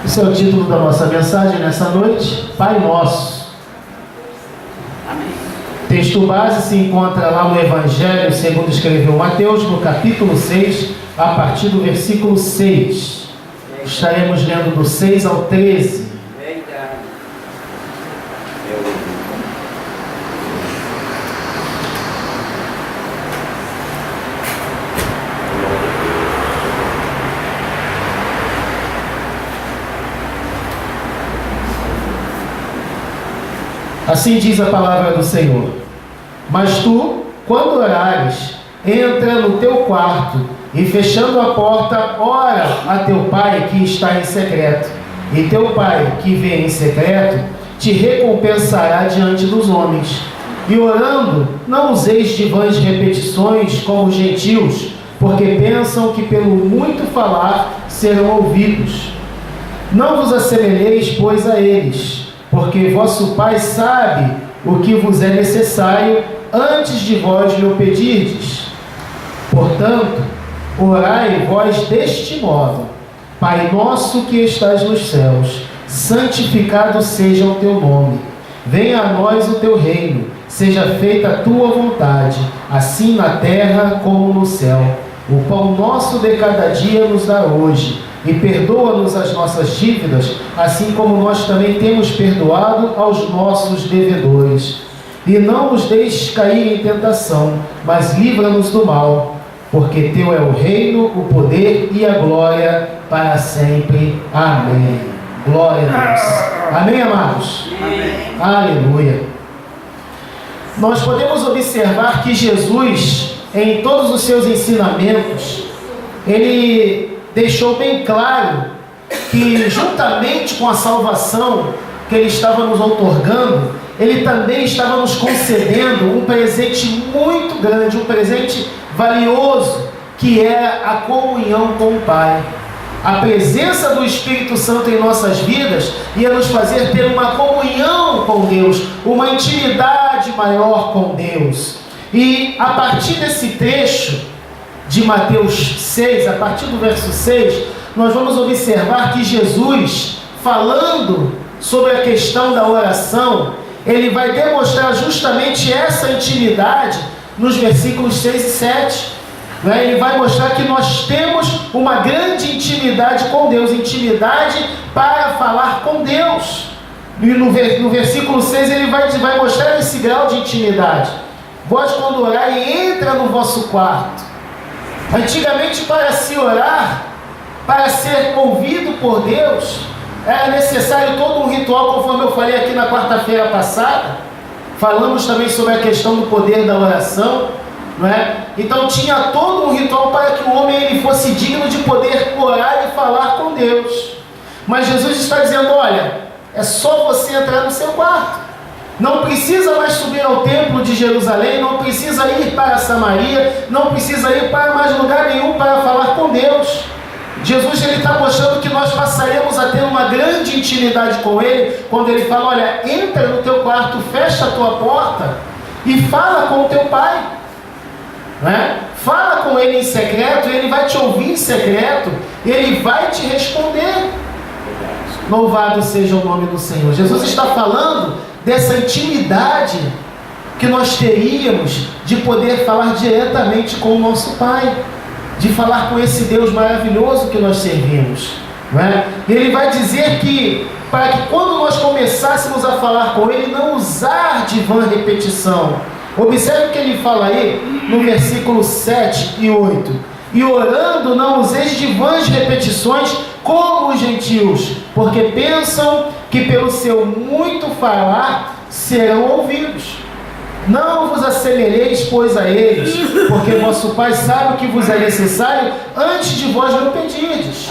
Esse é o título da nossa mensagem nessa noite, Pai Nosso. Amém. Texto base se encontra lá no Evangelho segundo escreveu Mateus, no capítulo 6, a partir do versículo 6. Estaremos lendo do 6 ao 13. Assim diz a palavra do Senhor: mas tu, quando orares, entra no teu quarto e, fechando a porta, ora a teu Pai que está em secreto. E teu Pai que vê em secreto te recompensará diante dos homens. E orando, não useis de vãs repetições como os gentios, porque pensam que pelo muito falar serão ouvidos. Não vos assemelheis, pois, a eles, porque vosso Pai sabe o que vos é necessário antes de vós lhe o pedirdes. Portanto, orai vós deste modo: Pai nosso que estás nos céus, santificado seja o teu nome. Venha a nós o teu reino, seja feita a tua vontade, assim na terra como no céu. O pão nosso de cada dia nos dá hoje, e perdoa-nos as nossas dívidas, assim como nós também temos perdoado aos nossos devedores. E não nos deixes cair em tentação, mas livra-nos do mal, porque teu é o reino, o poder e a glória para sempre. Amém. Glória a Deus. Amém, amados? Amém. Aleluia. Nós podemos observar que Jesus, em todos os seus ensinamentos, ele deixou bem claro que, juntamente com a salvação que ele estava nos outorgando, ele também estava nos concedendo um presente muito grande, um presente valioso, que é a comunhão com o Pai. A presença do Espírito Santo em nossas vidas ia nos fazer ter uma comunhão com Deus, uma intimidade maior com Deus. E a partir desse trecho de Mateus 6, a partir do verso 6, nós vamos observar que Jesus, falando sobre a questão da oração, ele vai demonstrar justamente essa intimidade nos versículos 6 e 7. Ele vai mostrar que nós temos uma grande intimidade com Deus, intimidade para falar com Deus. E no versículo 6 ele vai mostrar esse grau de intimidade. Vós, quando orai, entra no vosso quarto. Antigamente, para se orar, para ser ouvido por Deus, era necessário todo um ritual, conforme eu falei aqui na quarta-feira passada. Falamos também sobre a questão do poder da oração, não é? Então tinha todo um ritual para que o homem ele fosse digno de poder orar e falar com Deus. Mas Jesus está dizendo: olha, é só você entrar no seu quarto. Não precisa mais subir ao templo de Jerusalém, não precisa ir para Samaria, não precisa ir para mais lugar nenhum para falar com Deus. Jesus está mostrando que nós passaremos a ter uma grande intimidade com Ele, quando Ele fala: olha, entra no teu quarto, fecha a tua porta e fala com o teu Pai. Né? Fala com Ele em secreto, Ele vai te ouvir em secreto, Ele vai te responder. Louvado seja o nome do Senhor. Jesus está falando dessa intimidade que nós teríamos de poder falar diretamente com o nosso Pai, de falar com esse Deus maravilhoso que nós servimos, não é? E ele vai dizer que, para que quando nós começássemos a falar com Ele, não usar de vã repetição. Observe o que ele fala aí no versículo 7 e 8. E orando, não useis de vãs repetições como os gentios, porque pensam que pelo seu muito falar serão ouvidos. Não vos assemelheis, pois, a eles, porque vosso Pai sabe o que vos é necessário antes de vós lhe pedirdes.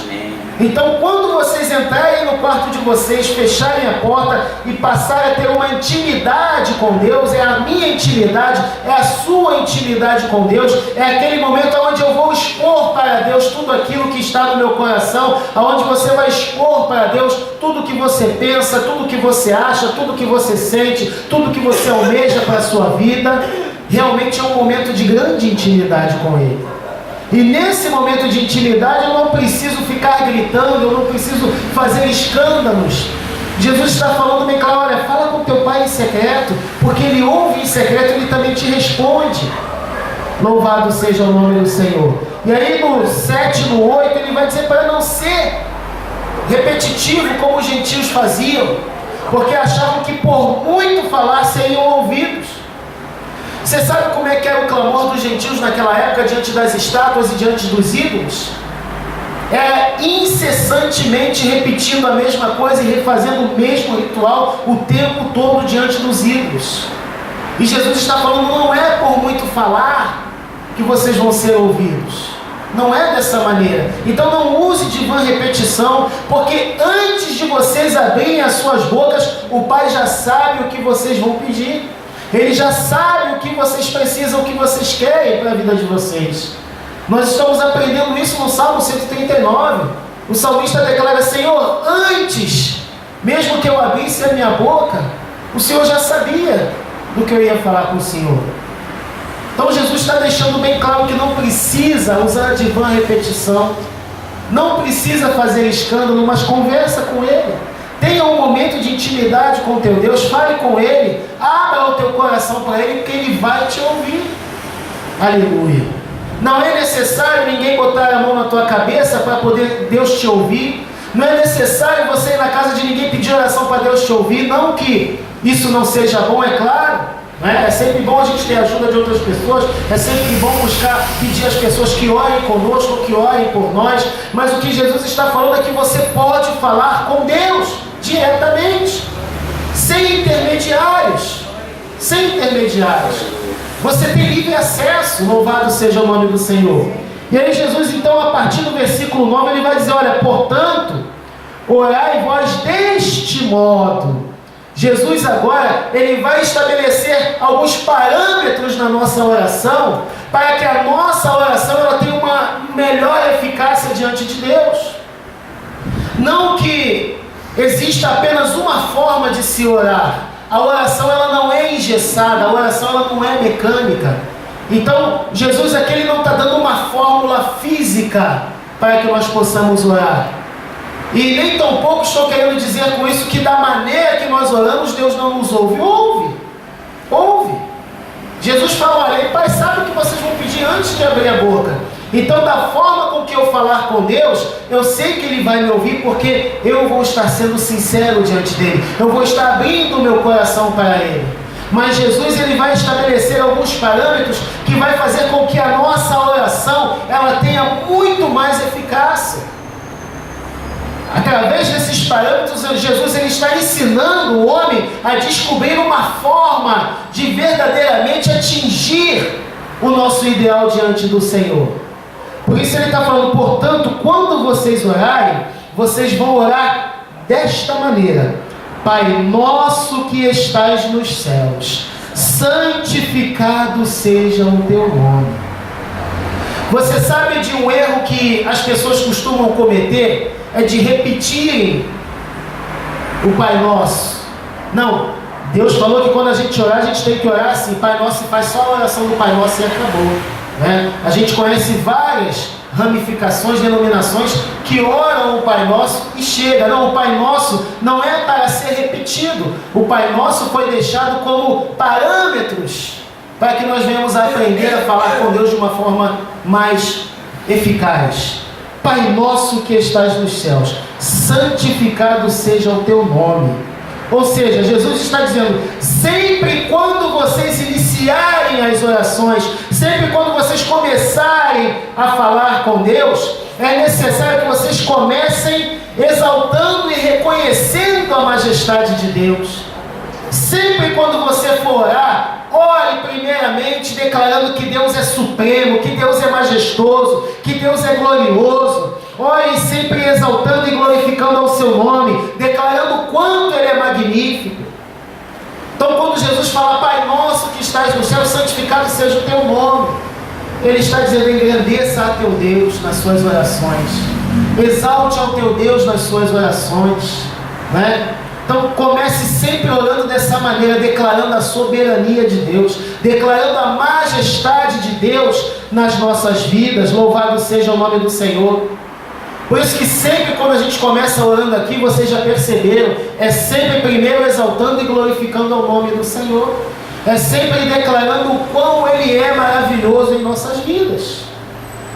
Então, quando vocês entrarem no quarto de vocês, fecharem a porta e passarem a ter uma intimidade com Deus, é a minha intimidade, é a sua intimidade com Deus, é aquele momento onde eu vou expor para Deus tudo aquilo que está no meu coração, onde você vai expor para Deus tudo que você pensa, tudo que você acha, tudo que você sente, tudo que você almeja para a sua vida. Realmente é um momento de grande intimidade com Ele. E nesse momento de intimidade eu não preciso ficar ficar gritando, eu não preciso fazer escândalos. Jesus está falando bem claro, olha, fala com teu pai em secreto, porque ele ouve em secreto, ele também te responde. Louvado seja o nome do Senhor. E aí no 7, no 8, ele vai dizer para não ser repetitivo como os gentios faziam, porque achavam que por muito falar seriam ouvidos. Você sabe como é que era o clamor dos gentios naquela época diante das estátuas e diante dos ídolos? Era incessantemente repetindo a mesma coisa e refazendo o mesmo ritual o tempo todo diante dos ídolos. E Jesus está falando, não é por muito falar que vocês vão ser ouvidos. Não é dessa maneira. Então não use de vã repetição, porque antes de vocês abrirem as suas bocas, o Pai já sabe o que vocês vão pedir. Ele já sabe o que vocês precisam, o que vocês querem para a vida de vocês. Nós estamos aprendendo isso no Salmo 139. O salmista declara, Senhor, antes mesmo que eu abrisse a minha boca, o Senhor já sabia do que eu ia falar com o Senhor. Então Jesus está deixando bem claro que não precisa usar de vã repetição, não precisa fazer escândalo, mas conversa com Ele. Tenha um momento de intimidade com o teu Deus, fale com Ele, abra o teu coração para Ele, porque Ele vai te ouvir. Aleluia. Não é necessário ninguém botar a mão na tua cabeça para poder Deus te ouvir. Não é necessário você ir na casa de ninguém pedir oração para Deus te ouvir. Não que isso não seja bom, é claro. É sempre bom a gente ter a ajuda de outras pessoas. É sempre bom buscar pedir às pessoas que orem conosco, que orem por nós. Mas o que Jesus está falando é que você pode falar com Deus diretamente, sem intermediários. Sem intermediários. Você tem livre acesso, louvado seja o nome do Senhor. E aí Jesus, então, a partir do versículo 9, ele vai dizer, olha, portanto, orai vós deste modo. Jesus agora, ele vai estabelecer alguns parâmetros na nossa oração, para que a nossa oração ela tenha uma melhor eficácia diante de Deus. Não que exista apenas uma forma de se orar. A oração ela não é engessada, a oração ela não é mecânica. Então, Jesus aqui ele não está dando uma fórmula física para que nós possamos orar. E nem tampouco estou querendo dizer com isso que da maneira que nós oramos, Deus não nos ouve. Ouve, ouve. Jesus fala, olha, Pai sabe o que vocês vão pedir antes de abrir a boca. Então, da forma com que eu falar com Deus, eu sei que Ele vai me ouvir, porque eu vou estar sendo sincero diante dEle. Eu vou estar abrindo o meu coração para Ele. Mas Jesus, Ele vai estabelecer alguns parâmetros que vai fazer com que a nossa oração, ela tenha muito mais eficácia. Através desses parâmetros, Jesus ele está ensinando o homem a descobrir uma forma de verdadeiramente atingir o nosso ideal diante do Senhor. Por isso ele está falando, portanto, quando vocês orarem, vocês vão orar desta maneira. Pai nosso que estás nos céus, santificado seja o teu nome. Você sabe de um erro que as pessoas costumam cometer? É de repetirem o Pai Nosso. Não, Deus falou que quando a gente orar, a gente tem que orar assim, Pai Nosso, e faz só a oração do Pai Nosso e acabou. Né? A gente conhece várias ramificações, denominações que oram o Pai Nosso e chega. Não, o Pai Nosso não é para ser repetido. O Pai Nosso foi deixado como parâmetros para que nós venhamos a aprender a falar com Deus de uma forma mais eficaz. Pai nosso que estás nos céus, santificado seja o teu nome. Ou seja, Jesus está dizendo, sempre quando vocês iniciarem as orações, sempre quando vocês começarem a falar com Deus, é necessário que vocês comecem exaltando e reconhecendo a majestade de Deus. Sempre quando você for orar, ore primeiramente declarando que Deus é supremo, que Deus é majestoso, que Deus é glorioso. Ore sempre exaltando e glorificando ao seu nome, declarando o quanto Ele é magnífico. Então quando Jesus fala, Pai nosso que estás no céu, santificado seja o teu nome, Ele está dizendo, engrandeça a teu Deus nas suas orações, exalte ao teu Deus nas suas orações, né? Então comece sempre orando dessa maneira, declarando a soberania de Deus, declarando a majestade de Deus nas nossas vidas. Louvado seja o nome do Senhor. Por isso que sempre quando a gente começa orando aqui, vocês já perceberam, é sempre primeiro exaltando e glorificando ao nome do Senhor. É sempre declarando o quão Ele é maravilhoso em nossas vidas.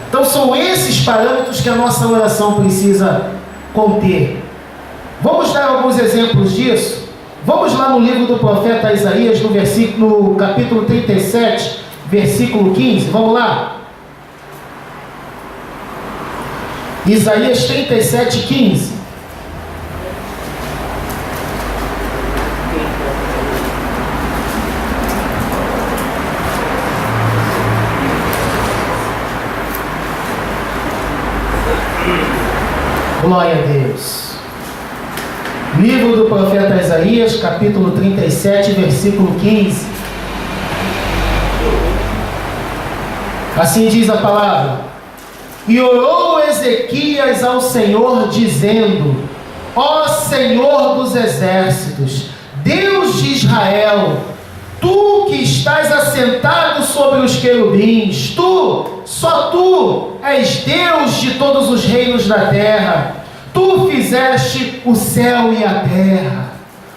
Então são esses parâmetros que a nossa oração precisa conter. Vamos dar alguns exemplos disso? Vamos lá no livro do profeta Isaías, no capítulo 37, versículo 15. Vamos lá? Isaías 37, 15. Glória a Deus. Livro do profeta Isaías, capítulo 37, versículo 15. Assim diz a palavra: E orou Ezequias ao Senhor, dizendo: Ó Senhor dos exércitos, Deus de Israel, Tu que estás assentado sobre os querubins, Tu, só Tu, és Deus de todos os reinos da terra. Tu fizeste o céu e a terra.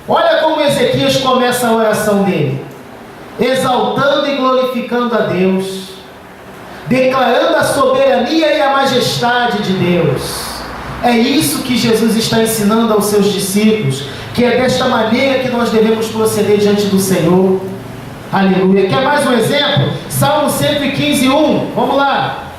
Olha como Ezequias começa a oração dele, exaltando e glorificando a Deus, declarando a soberania e a majestade de Deus. É isso que Jesus está ensinando aos seus discípulos, que é desta maneira que nós devemos proceder diante do Senhor. Aleluia. Quer mais um exemplo? Salmo 115, 1. Vamos lá.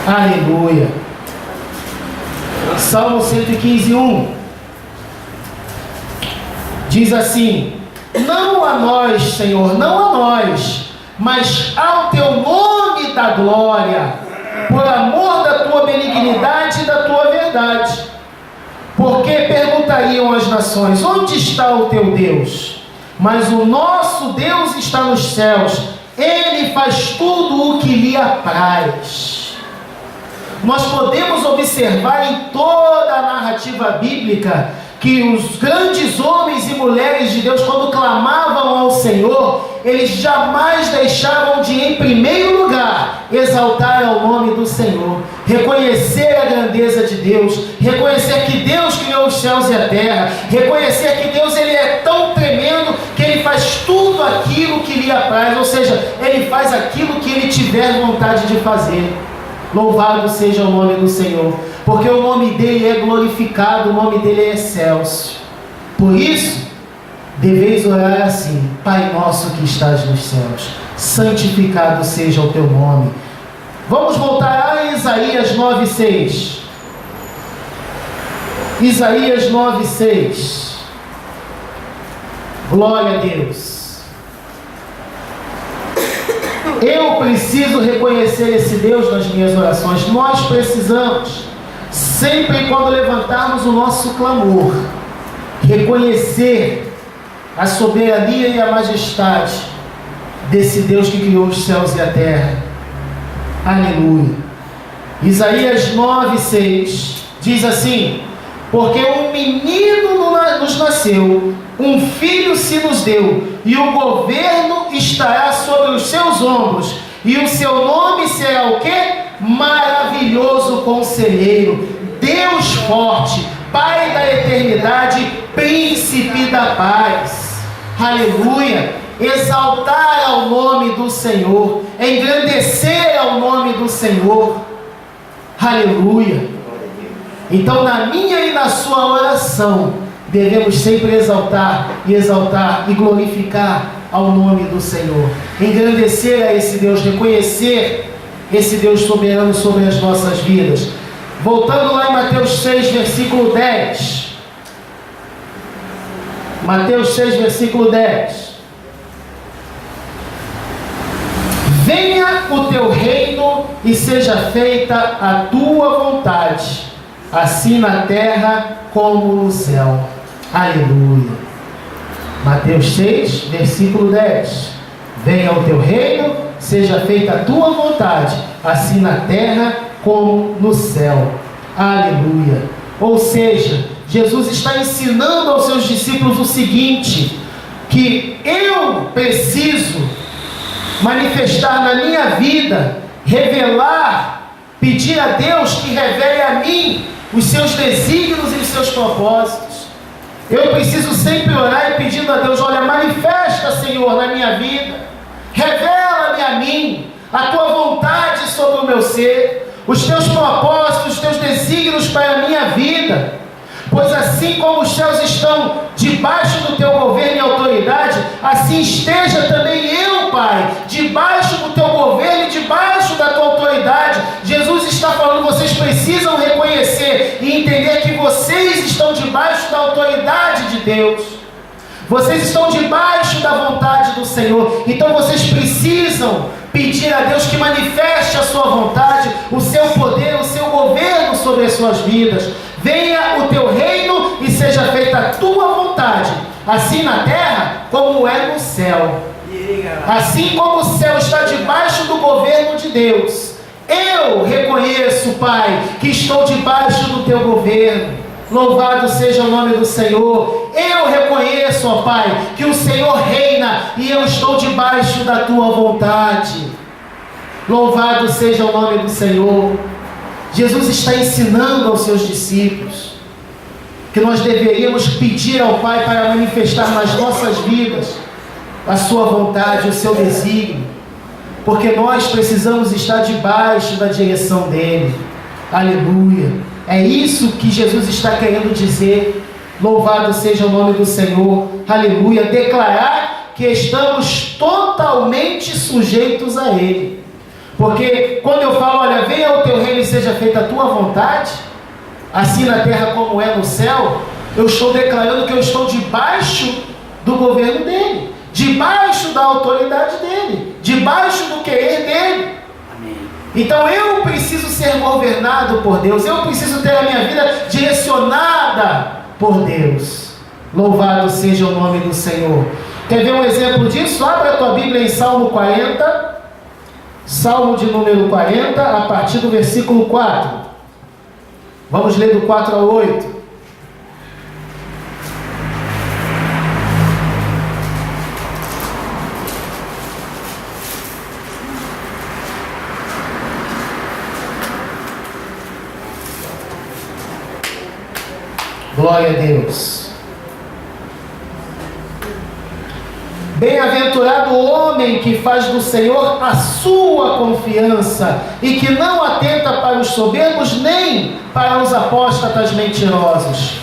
Aleluia. Salmo 115, 1. Diz assim: Não a nós, Senhor, não a nós, mas ao Teu nome da glória, por amor da Tua benignidade e da Tua verdade. Porque perguntariam as nações: onde está o Teu Deus? Mas o nosso Deus está nos céus, Ele faz tudo o que lhe apraz. Nós podemos observar em toda a narrativa bíblica que os grandes homens e mulheres de Deus, quando clamavam ao Senhor, eles jamais deixavam de, em primeiro lugar, exaltar ao nome do Senhor, reconhecer a grandeza de Deus, reconhecer que Deus criou os céus e a terra, reconhecer que Deus ele é tão tremendo que Ele faz tudo aquilo que lhe apraz, ou seja, Ele faz aquilo que Ele tiver vontade de fazer. Louvado seja o nome do Senhor, porque o nome dele é glorificado, o nome dele é excelso. Por isso, deveis orar assim: Pai nosso que estás nos céus, santificado seja o teu nome. Vamos voltar a Isaías 9:6. Isaías 9:6. Glória a Deus. Eu preciso reconhecer esse Deus nas minhas orações. Nós precisamos, sempre quando levantarmos o nosso clamor, reconhecer a soberania e a majestade desse Deus que criou os céus e a terra. Aleluia. Isaías 9:6 diz assim: Porque um menino nos nasceu, um filho se nos deu, e o governo estará sobre os seus ombros, e o seu nome será o quê? Maravilhoso Conselheiro, Deus forte, Pai da eternidade, Príncipe da paz. Aleluia. Exaltar ao nome do Senhor, engrandecer ao nome do Senhor. Aleluia. Então, na minha e na sua oração, devemos sempre exaltar e glorificar ao nome do Senhor, engrandecer a esse Deus, reconhecer esse Deus soberano sobre as nossas vidas. Voltando lá em Mateus 6, versículo 10. Mateus 6, versículo 10. Venha o teu reino e seja feita a tua vontade, assim na terra como no céu. Aleluia. Mateus 6, versículo 10. Venha o teu reino, seja feita a tua vontade, assim na terra como no céu. Aleluia. Ou seja, Jesus está ensinando aos seus discípulos o seguinte, que eu preciso manifestar na minha vida, revelar, pedir a Deus que revele a mim os seus desígnios e os seus propósitos. Eu preciso sempre orar e pedindo a Deus, olha, manifesta, Senhor, na minha vida, revela-me a mim a tua vontade sobre o meu ser, os teus propósitos, os teus desígnios para a minha vida, pois assim como os céus estão debaixo do teu governo e autoridade, assim esteja também eu, Pai, debaixo do teu governo e debaixo da tua autoridade. Jesus está falando, vocês precisam reconhecer e entender que vocês estão debaixo da autoridade de Deus. Vocês estão debaixo da vontade do Senhor. Então vocês precisam pedir a Deus que manifeste a sua vontade, o seu poder, o seu governo sobre as suas vidas. Venha o teu reino e seja feita a tua vontade, assim na terra como é no céu. Assim como o céu está debaixo do governo de Deus, eu reconheço, Pai, que estou debaixo do teu governo. Louvado seja o nome do Senhor. Eu reconheço, ó Pai, que o Senhor reina e eu estou debaixo da tua vontade. Louvado seja o nome do Senhor. Jesus está ensinando aos seus discípulos que nós deveríamos pedir ao Pai para manifestar nas nossas vidas a sua vontade, o seu desígnio, porque nós precisamos estar debaixo da direção dele. Aleluia. É isso que Jesus está querendo dizer. Louvado seja o nome do Senhor. Aleluia. Declarar que estamos totalmente sujeitos a ele. Porque quando eu falo, olha, venha o teu reino e seja feita a tua vontade, assim na terra como é no céu, eu estou declarando que eu estou debaixo do governo dele, debaixo da autoridade dele, debaixo do querer dele. Amém. Então eu preciso ser governado por Deus, eu preciso ter a minha vida direcionada por Deus. Louvado seja o nome do Senhor. Quer ver um exemplo disso? Abra a tua Bíblia em Salmo 40. Salmo de número 40, a partir do versículo 4. Vamos ler do 4 ao 8. Glória a Deus. Bem-aventurado o homem que faz do Senhor a sua confiança e que não atenta para os soberbos nem para os apóstatas mentirosos.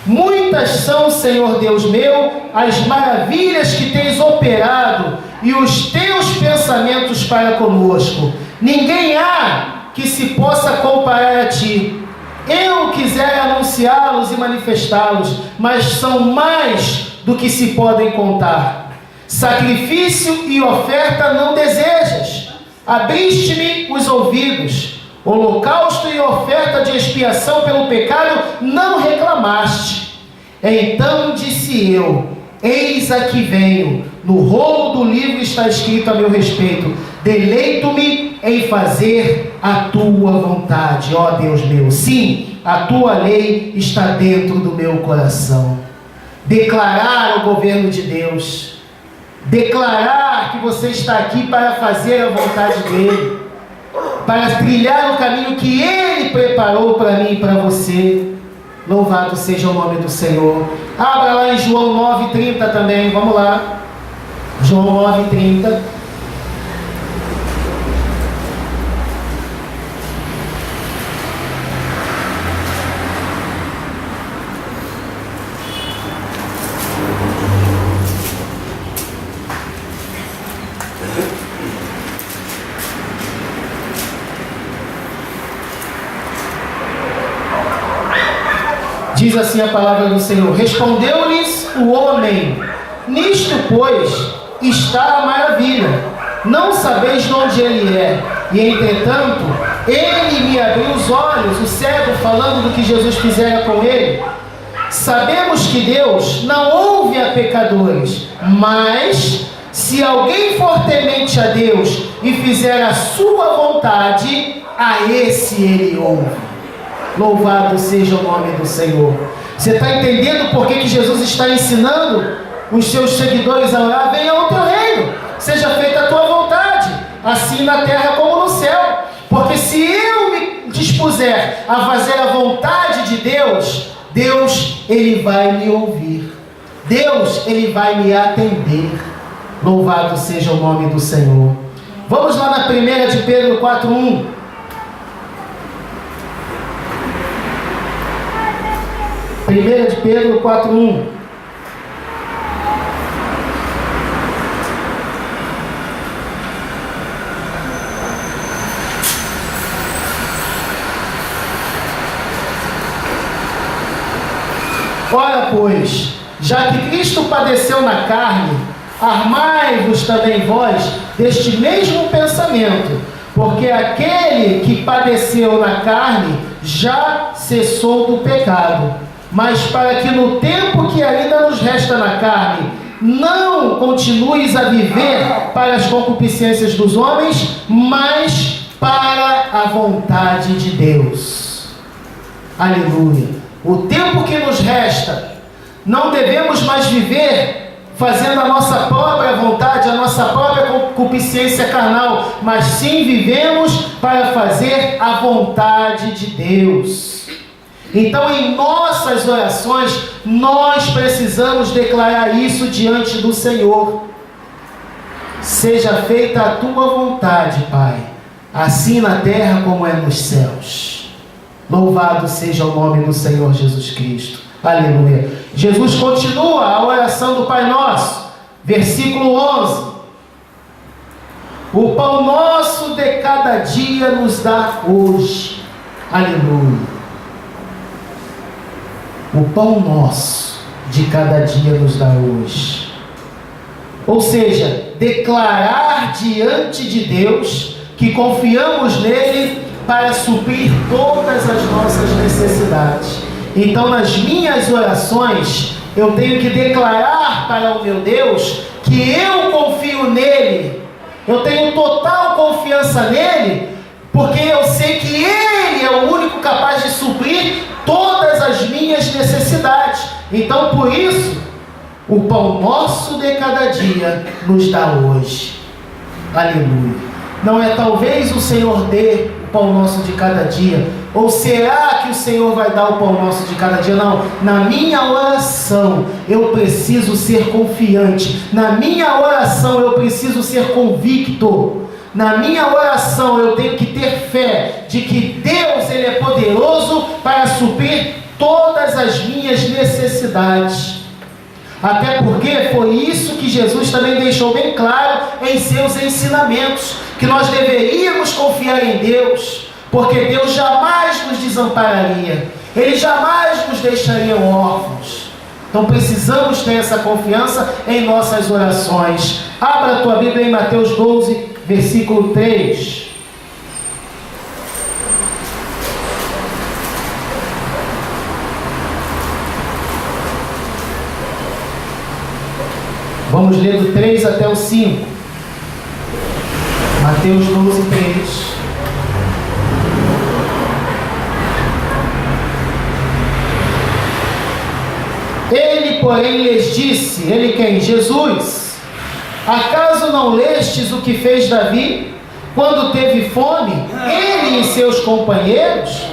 Muitas são, Senhor Deus meu, as maravilhas que tens operado e os teus pensamentos para conosco. Ninguém há que se possa comparar a ti. Eu quisera anunciá-los e manifestá-los, mas são mais do que se podem contar. Sacrifício e oferta não desejas, abriste-me os ouvidos. Holocausto e oferta de expiação pelo pecado não reclamaste. Então disse eu, eis aqui venho, no rolo do livro está escrito a meu respeito, deleito-me em fazer a tua vontade, ó Deus meu. Sim, a tua lei está dentro do meu coração. Declarar o governo de Deus, declarar que você está aqui para fazer a vontade dele, para trilhar o caminho que ele preparou para mim e para você. Louvado seja o nome do Senhor. Abra lá em João 9,30 também, vamos lá. João 9,30. Diz assim a palavra do Senhor: respondeu-lhes o homem, nisto, pois, está a maravilha. Não sabeis de onde ele é. E, entretanto, ele me abriu os olhos, o cego, falando do que Jesus fizera com ele. Sabemos que Deus não ouve a pecadores, mas Se alguém for temente a Deus e fizer a sua vontade, a esse ele ouve. Louvado seja o nome do Senhor. Você está entendendo por que Jesus está ensinando os seus seguidores a orar? Venha ao teu reino, seja feita a tua vontade, assim na terra como no céu. Porque se eu me dispuser a fazer a vontade de Deus, Deus, Ele vai me ouvir. Deus, Ele vai me atender. Louvado seja o nome do Senhor. Vamos lá na 1 de Pedro 4:1. 1 de Pedro 4:1. Ora, pois, já que Cristo padeceu na carne, armai-vos também vós deste mesmo pensamento, porque aquele que padeceu na carne já cessou do pecado, mas para que no tempo que ainda nos resta na carne, não continues a viver para as concupiscências dos homens, mas para a vontade de Deus. Aleluia. O tempo que nos resta, não devemos mais viver fazendo a nossa própria vontade, a nossa própria concupiscência carnal, mas sim vivemos para fazer a vontade de Deus. Então, em nossas orações, nós precisamos declarar isso diante do Senhor. Seja feita a tua vontade, Pai, assim na terra como é nos céus. Louvado seja o nome do Senhor Jesus Cristo. Aleluia. Jesus continua a oração do Pai Nosso. Versículo 11. O pão nosso de cada dia nos dá hoje. Aleluia. O pão nosso de cada dia nos dá hoje. Ou seja, declarar diante de Deus que confiamos nele para suprir todas as nossas necessidades. Então, nas minhas orações, eu tenho que declarar para o meu Deus que eu confio nele, eu tenho total confiança nele, porque eu sei que ele é o único capaz de suprir todas as minhas necessidades. Então, por isso, o pão nosso de cada dia nos dá hoje. Aleluia. Não é talvez o Senhor dê o pão nosso de cada dia, ou será que o Senhor vai dar o pão nosso de cada dia? Não. Na minha oração eu preciso ser confiante, na minha oração eu preciso ser convicto, na minha oração eu tenho que ter fé de que Deus, Ele é poderoso para suprir todas as minhas necessidades. Até porque foi isso que Jesus também deixou bem claro em seus ensinamentos, que nós deveríamos confiar em Deus, porque Deus jamais nos desampararia, Ele jamais nos deixaria órfãos. Então precisamos ter essa confiança em nossas orações. Abra a tua Bíblia em Mateus 12, versículo 3. Vamos ler do 3 até o 5. Mateus 12, 3. Ele, porém, lhes disse, ele quem? Jesus, acaso não lestes o que fez Davi, quando teve fome, ele e seus companheiros,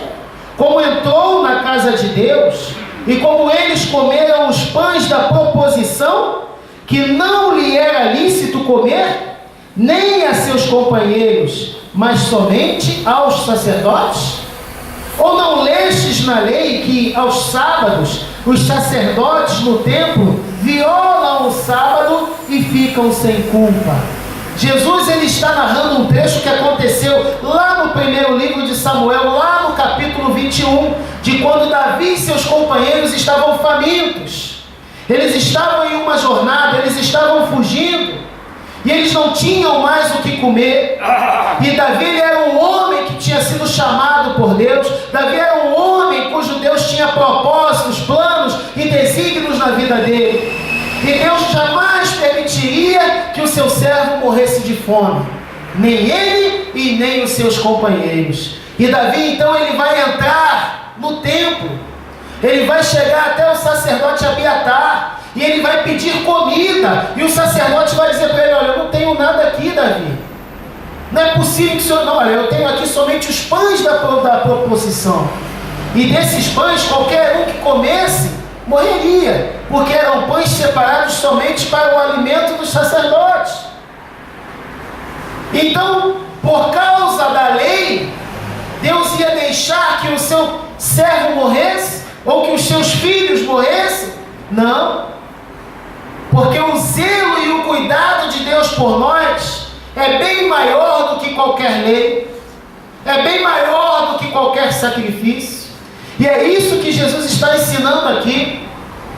como entrou na casa de Deus, e como eles comeram os pães da proposição, que não lhe era lícito comer, nem a seus companheiros, mas somente aos sacerdotes? Ou não lestes na lei que aos sábados os sacerdotes no templo violam o sábado e ficam sem culpa? Jesus, ele está narrando um trecho que aconteceu lá no primeiro livro de Samuel, lá no capítulo 21, de quando Davi e seus companheiros estavam famintos. Eles estavam em uma jornada, eles estavam fugindo, e eles não tinham mais o que comer. E Davi, ele era um homem que tinha sido chamado por Deus. Davi era um homem cujo Deus tinha propósitos, planos e desígnios na vida dele. E Deus jamais permitiria que o seu servo morresse de fome, nem ele e nem os seus companheiros. E Davi, então, ele vai entrar no templo, ele vai chegar até o sacerdote Abiatar, e ele vai pedir comida, e o sacerdote vai dizer para ele: olha, eu não tenho nada aqui, Davi, não é possível que o senhor, não, olha, eu tenho aqui somente os pães da proposição, e desses pães, qualquer um que comesse, morreria, porque eram pães separados somente para o alimento dos sacerdotes. Então, por causa da lei, Deus ia deixar que o seu servo morresse, ou que os seus filhos morressem? Não, porque o zelo e o cuidado de Deus por nós é bem maior do que qualquer lei, é bem maior do que qualquer sacrifício. E é isso que Jesus está ensinando aqui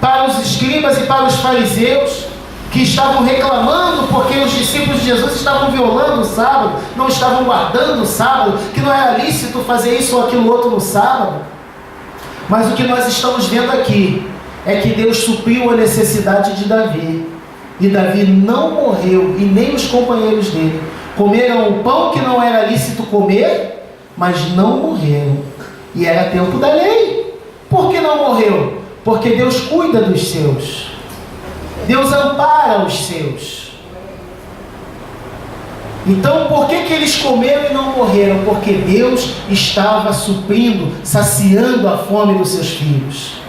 para os escribas e para os fariseus, que estavam reclamando porque os discípulos de Jesus estavam violando o sábado, não estavam guardando o sábado, que não era lícito fazer isso ou aquilo outro no sábado. Mas o que nós estamos vendo aqui é que Deus supriu a necessidade de Davi, e Davi não morreu, e nem os companheiros dele. Comeram o pão que não era lícito comer, mas não morreram, e era tempo da lei. Por que não morreu? Porque Deus cuida dos seus, Deus ampara os seus. Então, por que eles comeram e não morreram? Porque Deus estava suprindo, saciando a fome dos seus filhos.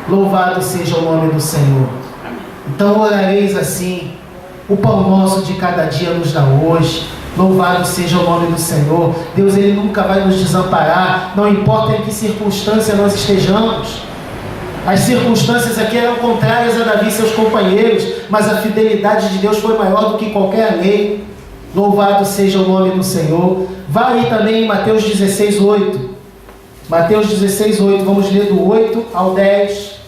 Louvado seja o nome do Senhor. Então orareis assim: o pão nosso de cada dia nos dá hoje. Louvado seja o nome do Senhor. Deus, Ele nunca vai nos desamparar, não importa em que circunstância nós estejamos. As circunstâncias aqui eram contrárias a Davi e seus companheiros, mas a fidelidade de Deus foi maior do que qualquer lei. Louvado seja o nome do Senhor. Vá aí também em Mateus 16:8. Mateus 16:8, vamos ler do 8 ao 10.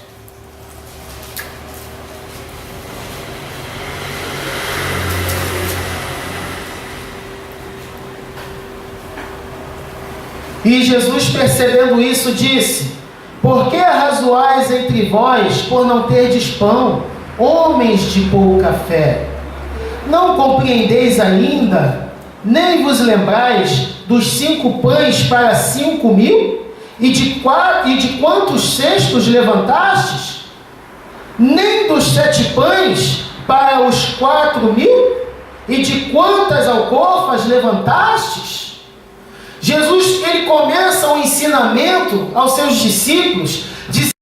E Jesus, percebendo isso, disse: por que arrazoais entre vós por não terdes pão, homens de pouca fé? Não compreendeis ainda, nem vos lembrais dos 5 pães para 5.000? E de quantos cestos levantastes? Nem dos 7 pães para os 4.000? E de quantas alcofas levantastes? Jesus, ele começa o ensinamento aos seus discípulos, dizendo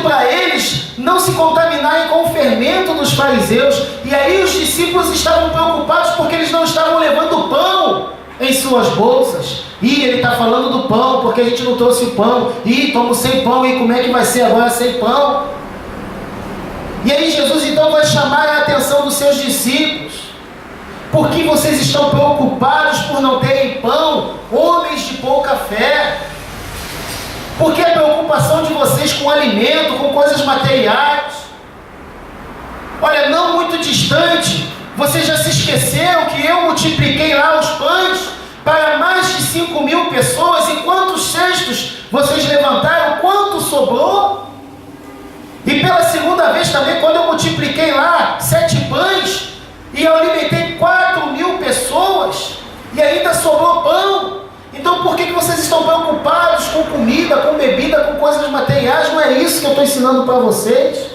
para eles não se contaminarem com o fermento dos fariseus. E aí os discípulos estavam preocupados porque eles não estavam levando pão em suas bolsas. E ele está falando do pão, porque a gente não trouxe o pão. E estamos sem pão, e como é que vai ser agora sem pão? E aí Jesus então vai chamar a atenção dos seus discípulos: por que vocês estão preocupados por não terem pão, homens de pouca fé? Por que a preocupação de vocês com alimento, com coisas materiais? Olha, não muito distante, vocês já se esqueceram que eu multipliquei lá os pães para mais de 5.000 pessoas? E quantos cestos vocês levantaram? Quanto sobrou? E pela segunda vez também, quando eu multipliquei lá 7 pães, e eu alimentei 4.000 pessoas, e ainda sobrou pão. Então por que vocês estão preocupados com comida, com bebida, com coisas materiais? Não é isso que eu estou ensinando para vocês.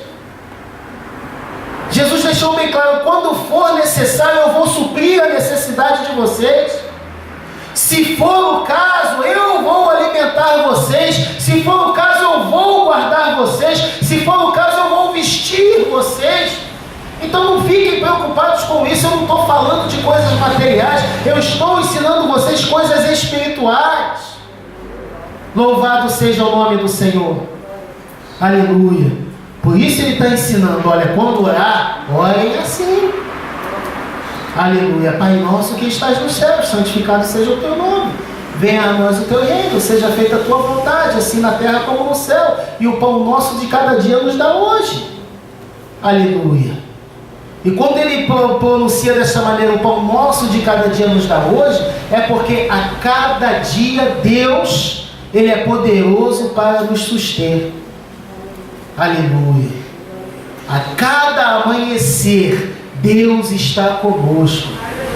Jesus deixou bem claro: quando for necessário, eu vou suprir a necessidade de vocês. Se for o caso, eu vou alimentar vocês. Se for o caso, eu vou guardar vocês. Se for o caso, eu vou vestir vocês. Então não fiquem preocupados com isso. Eu não estou falando de coisas materiais, eu estou ensinando vocês coisas espirituais. Louvado seja o nome do Senhor. Aleluia. Por isso ele está ensinando: olha, quando orar, orem assim. Aleluia. Pai nosso que estás nos céus, santificado seja o teu nome. Venha a nós o teu reino, seja feita a tua vontade, assim na terra como no céu. E o pão nosso de cada dia nos dá hoje. Aleluia. E quando ele pronuncia dessa maneira: o pão nosso de cada dia nos dá hoje, é porque a cada dia Deus, Ele é poderoso para nos suster. Aleluia. A cada amanhecer, Deus está conosco,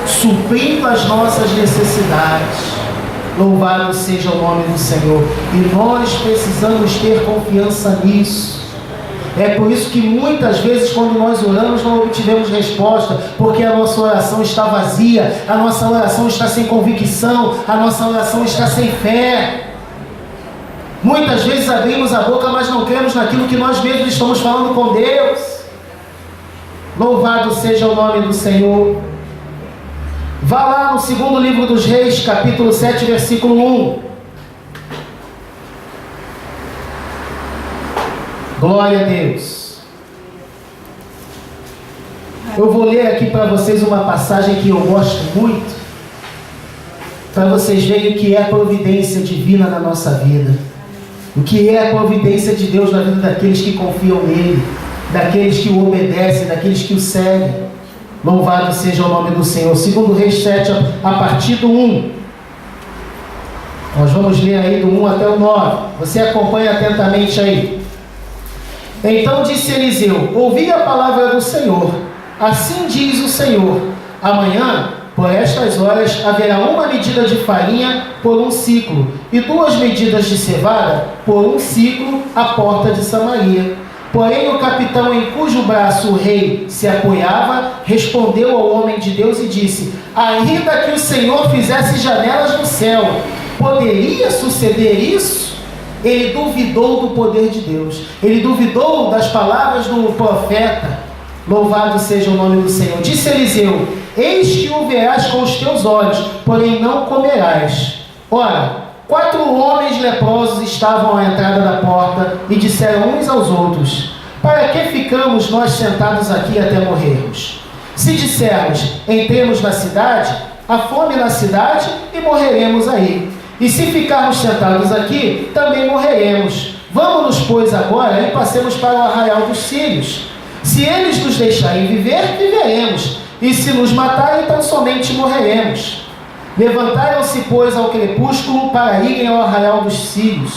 suprindo as nossas necessidades. Louvado seja o nome do Senhor. E nós precisamos ter confiança nisso. É por isso que muitas vezes quando nós oramos não obtivemos resposta, porque a nossa oração está vazia, a nossa oração está sem convicção, a nossa oração está sem fé. Muitas vezes abrimos a boca, mas não cremos naquilo que nós mesmos estamos falando com Deus. Louvado seja o nome do Senhor. Vá lá no segundo livro dos Reis, capítulo 7, versículo 1. Glória a Deus. Eu vou ler aqui para vocês uma passagem que eu gosto muito, para vocês verem o que é a providência divina na nossa vida, o que é a providência de Deus na vida daqueles que confiam nele, daqueles que o obedecem, daqueles que o seguem. Louvado seja o nome do Senhor. Segundo Reis 7, a partir do 1. Nós vamos ler aí do 1 até o 9. Você acompanha atentamente aí. Então disse Eliseu: ouvi a palavra do Senhor. Assim diz o Senhor: amanhã, por estas horas, haverá uma medida de farinha por um ciclo, e 2 medidas de cevada por um ciclo à porta de Samaria. Porém o capitão em cujo braço o rei se apoiava, respondeu ao homem de Deus e disse: ainda que o Senhor fizesse janelas no céu, poderia suceder isso? Ele duvidou do poder de Deus, ele duvidou das palavras do profeta. Louvado seja o nome do Senhor. Disse Eliseu: eis que o verás com os teus olhos, porém não comerás. Ora, 4 homens leprosos estavam à entrada da porta e disseram uns aos outros: para que ficamos nós sentados aqui até morrermos? Se dissermos: entremos na cidade, há fome na cidade e morreremos aí. E se ficarmos sentados aqui, também morreremos. Vamos-nos, pois, agora e passemos para o arraial dos sírios. Se eles nos deixarem viver, viveremos. E se nos matarem, então somente morreremos. Levantaram-se, pois, ao crepúsculo para irem ao arraial dos sírios.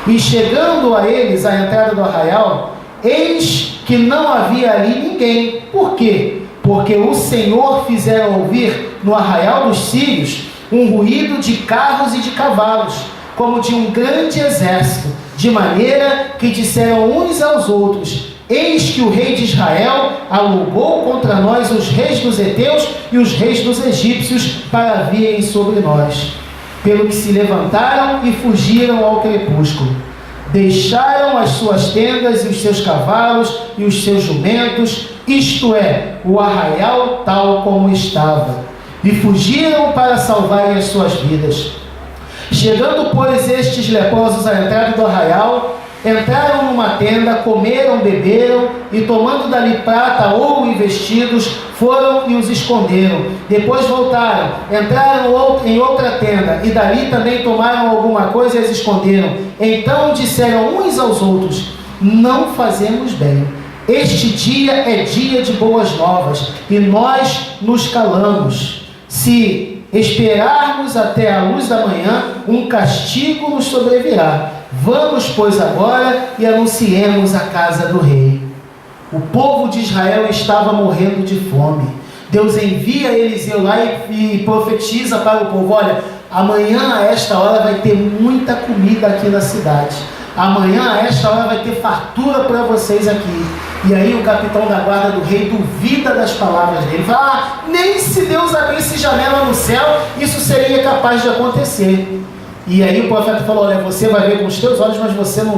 E chegando a eles à entrada do arraial, eis que não havia ali ninguém. Por quê? Porque o Senhor fizera ouvir no arraial dos sírios um ruído de carros e de cavalos, como de um grande exército, de maneira que disseram uns aos outros: eis que o rei de Israel alugou contra nós os reis dos heteus e os reis dos egípcios para virem sobre nós. Pelo que se levantaram e fugiram ao crepúsculo. Deixaram as suas tendas e os seus cavalos e os seus jumentos, isto é, o arraial tal como estava, e fugiram para salvarem as suas vidas. Chegando, pois, estes leprosos à entrada do arraial, entraram numa tenda, comeram, beberam, e tomando dali prata, ouro e vestidos, foram e os esconderam. Depois voltaram, entraram em outra tenda, e dali também tomaram alguma coisa e as esconderam. Então disseram uns aos outros: não fazemos bem. Este dia é dia de boas novas, e nós nos calamos. Se esperarmos até a luz da manhã, um castigo nos sobrevirá. Vamos, pois, agora e anunciemos a casa do rei. O povo de Israel estava morrendo de fome. Deus envia Eliseu lá e profetiza para o povo: olha, amanhã a esta hora vai ter muita comida aqui na cidade. Amanhã a esta hora vai ter fartura para vocês aqui. E aí o capitão da guarda do rei duvida das palavras dele. Fala: nem se Deus abrisse janela no céu, isso seria capaz de acontecer. E aí o profeta falou: olha, você vai ver com os teus olhos, mas você não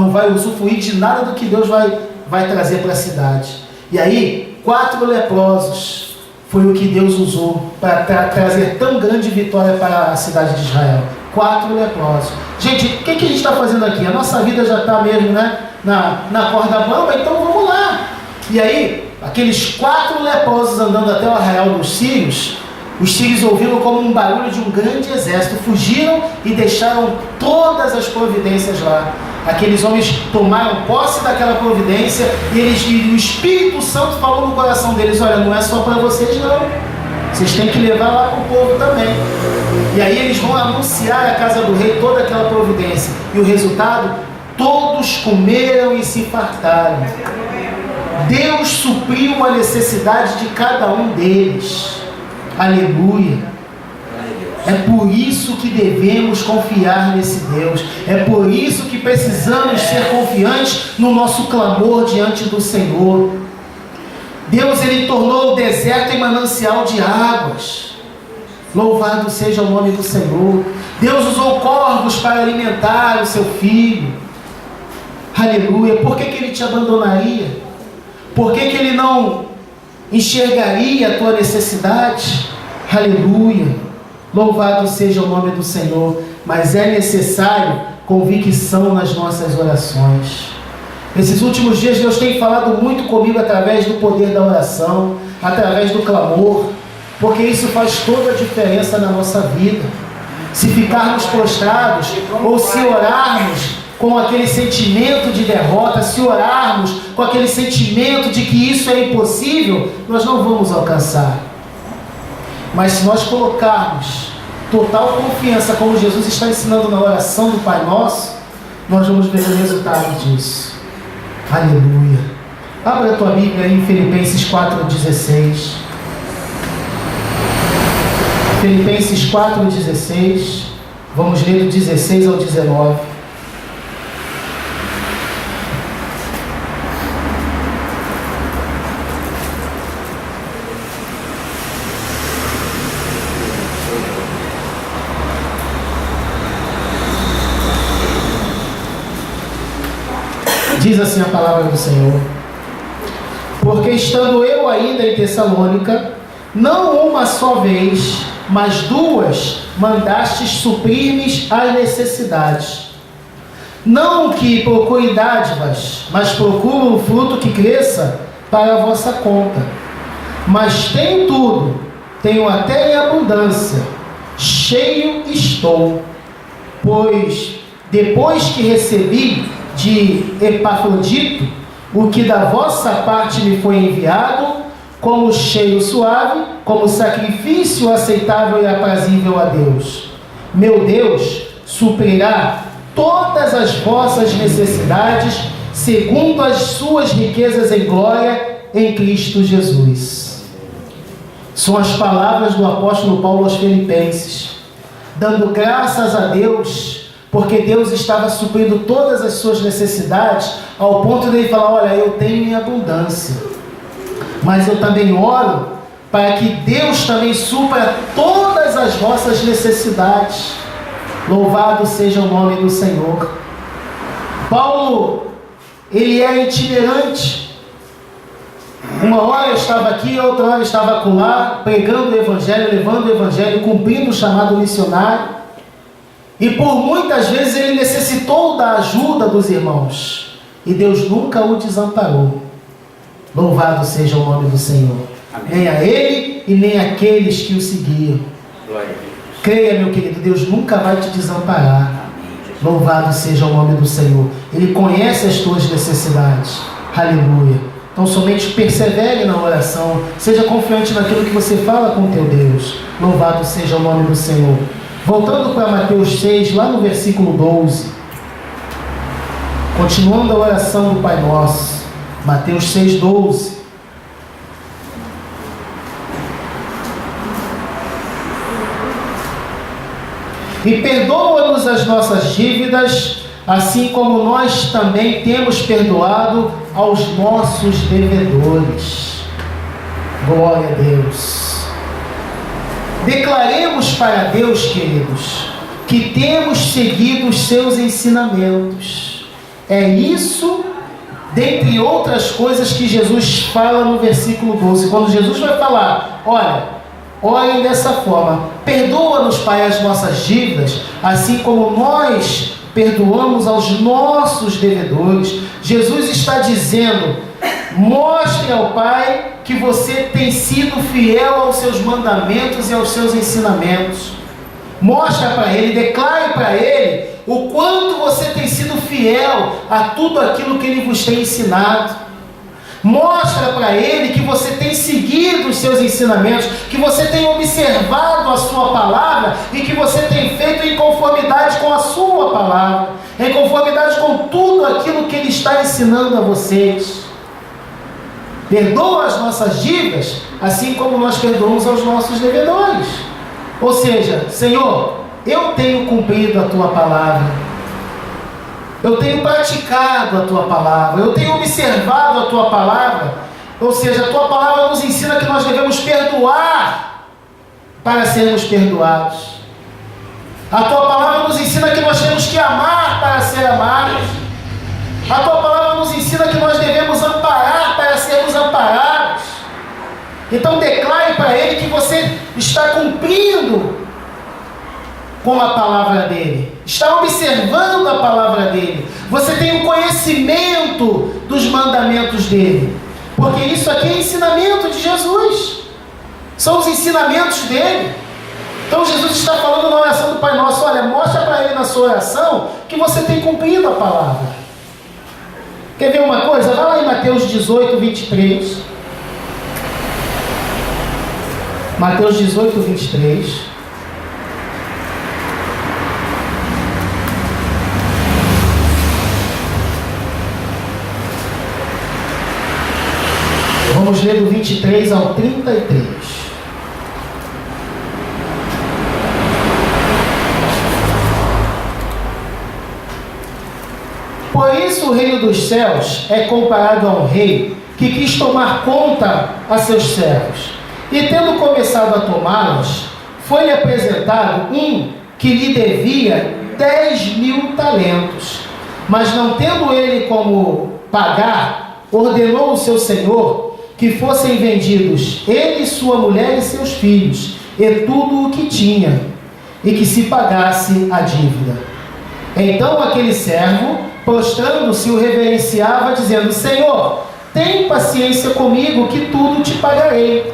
vai usufruir de nada do que Deus vai trazer para a cidade. E aí, 4 leprosos foi o que Deus usou para trazer tão grande vitória para a cidade de Israel. 4 leprosos. Gente, o que a gente está fazendo aqui? A nossa vida já está mesmo, né, na corda bamba, então vamos lá. E aí, aqueles 4 leprosos andando até o arraial dos sírios, os sírios ouviram como um barulho de um grande exército, fugiram e deixaram todas as providências lá. Aqueles homens tomaram posse daquela providência e o Espírito Santo falou no coração deles: olha, não é só para vocês não, vocês têm que levar lá para o povo também. E aí eles vão anunciar à casa do rei toda aquela providência. E o resultado? Todos comeram e se fartaram. Deus supriu a necessidade de cada um deles. Aleluia. É por isso que devemos confiar nesse Deus. É por isso que precisamos ser confiantes no nosso clamor diante do Senhor. Deus, Ele tornou o deserto em manancial de águas. Louvado seja o nome do Senhor. Deus usou corvos para alimentar o seu filho. Aleluia. Por que Ele te abandonaria? Por que Ele não enxergaria a tua necessidade? Aleluia. Louvado seja o nome do Senhor. Mas é necessário convicção nas nossas orações. Esses últimos dias Deus tem falado muito comigo através do poder da oração, através do clamor, porque isso faz toda a diferença na nossa vida. Se ficarmos prostrados ou se orarmos com aquele sentimento de derrota, se orarmos com aquele sentimento de que isso é impossível, nós não vamos alcançar. Mas se nós colocarmos total confiança, como Jesus está ensinando na oração do Pai Nosso, nós vamos ver o resultado disso. Aleluia. Abra a tua Bíblia aí em Filipenses 4,16. Filipenses 4,16. Vamos ler do 16 ao 19. Diz assim a palavra do Senhor: porque estando eu ainda em Tessalônica, não uma só vez, mas duas, mandastes suprir-me as necessidades. Não que procure dádivas, mas procuro um fruto que cresça para a vossa conta. Mas tenho tudo, tenho até em abundância, cheio estou. Pois depois que recebi de Epafrodito o que da vossa parte me foi enviado, como cheiro suave, como sacrifício aceitável e aprazível a Deus. Meu Deus suprirá todas as vossas necessidades, segundo as suas riquezas em glória, em Cristo Jesus. São as palavras do apóstolo Paulo aos Filipenses, dando graças a Deus, porque Deus estava suprindo todas as suas necessidades, ao ponto de ele falar: olha, eu tenho em abundância, mas eu também oro para que Deus também supra todas as vossas necessidades. Louvado seja o nome do Senhor. Paulo, ele é itinerante. Uma hora eu estava aqui, outra hora eu estava acolá, pregando o Evangelho, levando o Evangelho, cumprindo o chamado missionário. E por muitas vezes ele necessitou da ajuda dos irmãos. E Deus nunca o desamparou. Louvado seja o nome do Senhor. Amém. Nem a ele e nem aqueles que o seguiam. Glória a Deus. Creia, meu querido, Deus nunca vai te desamparar. Amém. Louvado seja o nome do Senhor. Ele conhece as tuas necessidades. Aleluia. Então somente persevere na oração. Seja confiante naquilo que você fala com teu Deus. Louvado seja o nome do Senhor. Voltando para Mateus 6, lá no versículo 12. Continuando a oração do Pai Nosso. Mateus 6, 12. E perdoa-nos as nossas dívidas, assim como nós também temos perdoado aos nossos devedores. Glória a Deus. Declaremos para Deus, queridos, que temos seguido os seus ensinamentos. É isso, dentre outras coisas, que Jesus fala no versículo 12. Quando Jesus vai falar: olha, orem dessa forma: perdoa-nos, Pai, as nossas dívidas, assim como nós perdoamos aos nossos devedores. Jesus está dizendo: mostre ao Pai que você tem sido fiel aos seus mandamentos e aos seus ensinamentos. Mostra para Ele, declare para Ele o quanto você tem sido fiel a tudo aquilo que Ele vos tem ensinado. Mostra para Ele que você tem seguido os seus ensinamentos, que você tem observado a sua palavra e que você tem feito em conformidade com a sua palavra, em conformidade com tudo aquilo que Ele está ensinando a vocês. Perdoa as nossas dívidas, assim como nós perdoamos aos nossos devedores. Ou seja, Senhor, eu tenho cumprido a Tua palavra, eu tenho praticado a Tua palavra, eu tenho observado a Tua palavra. Ou seja, a Tua palavra nos ensina que nós devemos perdoar para sermos perdoados. A Tua palavra nos ensina que nós temos que amar para ser amados. A Tua palavra nos ensina que nós devemos amparar para sermos amparados. Então declare para Ele que você está cumprindo com a palavra dEle, está observando a palavra dEle, você tem o conhecimento dos mandamentos dEle, porque isso aqui é ensinamento de Jesus, são os ensinamentos dEle. Então Jesus está falando na oração do Pai Nosso: olha, mostra para Ele na sua oração que você tem cumprido a palavra. Quer ver uma coisa? Vai lá em Mateus 18, 23. Mateus 18, 23. Vamos ler do 23 ao 33. Por isso o reino dos céus é comparado a um rei que quis tomar conta a seus servos. E tendo começado a tomá-los, foi-lhe apresentado um que lhe devia 10.000 talentos. Mas não tendo ele como pagar, ordenou o seu senhor que fossem vendidos ele, sua mulher e seus filhos, e tudo o que tinha, e que se pagasse a dívida. Então aquele servo, prostrando-se, o reverenciava, dizendo: Senhor, tem paciência comigo, que tudo te pagarei.